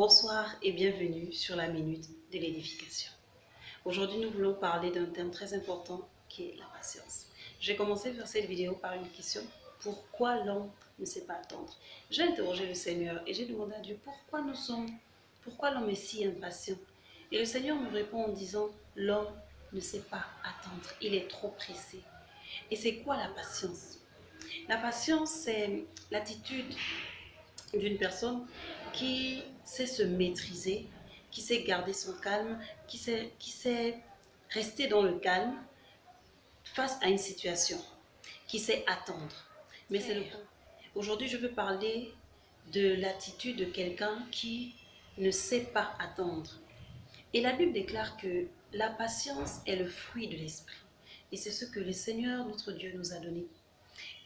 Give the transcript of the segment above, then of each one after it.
Bonsoir et bienvenue sur la Minute de l'édification. Aujourd'hui, nous voulons parler d'un thème très important qui est la patience. J'ai commencé faire cette vidéo par une question. Pourquoi l'homme ne sait pas attendre? J'ai interrogé le Seigneur et j'ai demandé à Dieu pourquoi l'homme est si impatient? Et le Seigneur me répond en disant, l'homme ne sait pas attendre, il est trop pressé. Et c'est quoi la patience? La patience, c'est l'attitude d'une personne qui sait se maîtriser, qui sait garder son calme, qui sait rester dans le calme face à une situation, qui sait attendre. Mais c'est le Aujourd'hui, je veux parler de l'attitude de quelqu'un qui ne sait pas attendre. Et la Bible déclare que la patience est le fruit de l'esprit. Et c'est ce que le Seigneur, notre Dieu, nous a donné.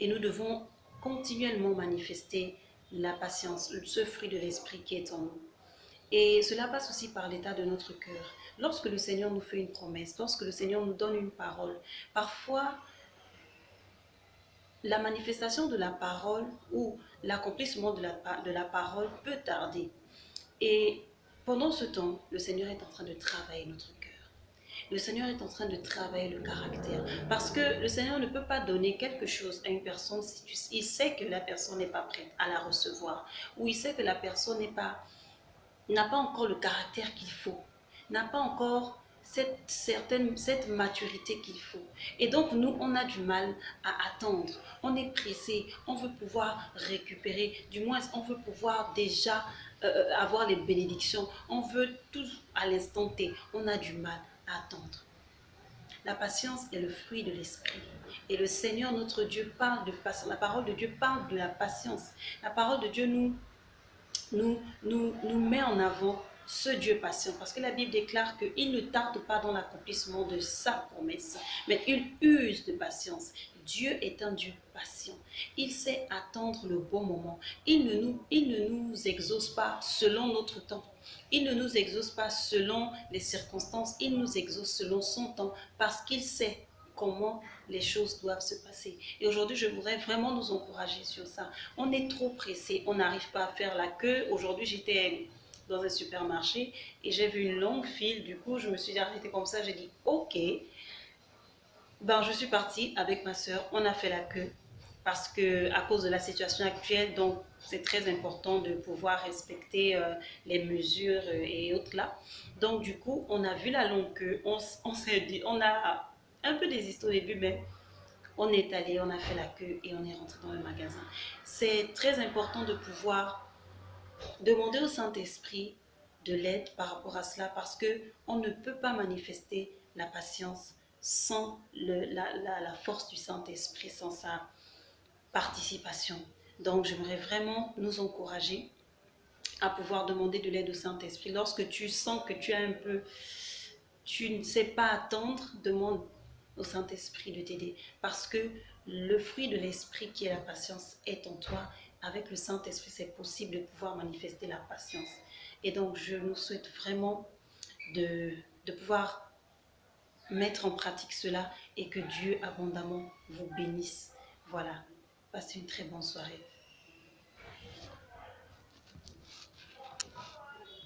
Et nous devons continuellement manifester la patience, ce fruit de l'esprit qui est en nous. Et cela passe aussi par l'état de notre cœur. Lorsque le Seigneur nous fait une promesse, lorsque le Seigneur nous donne une parole, parfois la manifestation de la parole ou l'accomplissement de la parole peut tarder. Et pendant ce temps, le Seigneur est en train de travailler notre cœur. Le Seigneur est en train de travailler le caractère. Parce que le Seigneur ne peut pas donner quelque chose à une personne si il sait que la personne n'est pas prête à la recevoir. Ou il sait que la personne n'a pas encore le caractère qu'il faut. N'a pas encore cette maturité qu'il faut. Et donc, nous, on a du mal à attendre. On est pressé. On veut pouvoir récupérer. Du moins, on veut pouvoir déjà avoir les bénédictions. On veut tout à l'instant T. On a du mal à attendre. La patience est le fruit de l'esprit. Et le Seigneur, notre Dieu, parle de patience. La parole de Dieu parle de la patience. La parole de Dieu nous met en avant ce Dieu patient. Parce que la Bible déclare qu'il ne tarde pas dans l'accomplissement de sa promesse, mais il use de patience. Dieu est un Dieu patient. Il sait attendre le bon moment. Il ne nous exauce pas selon notre temps. Il ne nous exauce pas selon les circonstances. Il nous exauce selon son temps parce qu'il sait comment les choses doivent se passer. Et aujourd'hui, je voudrais vraiment nous encourager sur ça. On est trop pressé, on n'arrive pas à faire la queue. Aujourd'hui, j'étais dans un supermarché et j'ai vu une longue file. Du coup, je me suis arrêtée comme ça. J'ai dit, ok. Ben, je suis partie avec ma soeur. On a fait la queue parce que à cause de la situation actuelle, donc c'est très important de pouvoir respecter les mesures et autres là. Donc du coup, on a vu la longue queue. On s'est dit, on a un peu désisté au début, mais on est allé, on a fait la queue et on est rentré dans le magasin. C'est très important de pouvoir demander au Saint-Esprit de l'aide par rapport à cela parce qu'on ne peut pas manifester la patience sans la force du Saint-Esprit, sans sa participation. Donc, j'aimerais vraiment nous encourager à pouvoir demander de l'aide au Saint-Esprit. Lorsque tu sens que tu ne sais pas attendre, demande au Saint-Esprit de t'aider. Parce que le fruit de l'Esprit qui est la patience est en toi. Avec le Saint-Esprit, c'est possible de pouvoir manifester la patience. Et donc, je nous souhaite vraiment de pouvoir mettre en pratique cela et que Dieu abondamment vous bénisse. Voilà. Passez une très bonne soirée.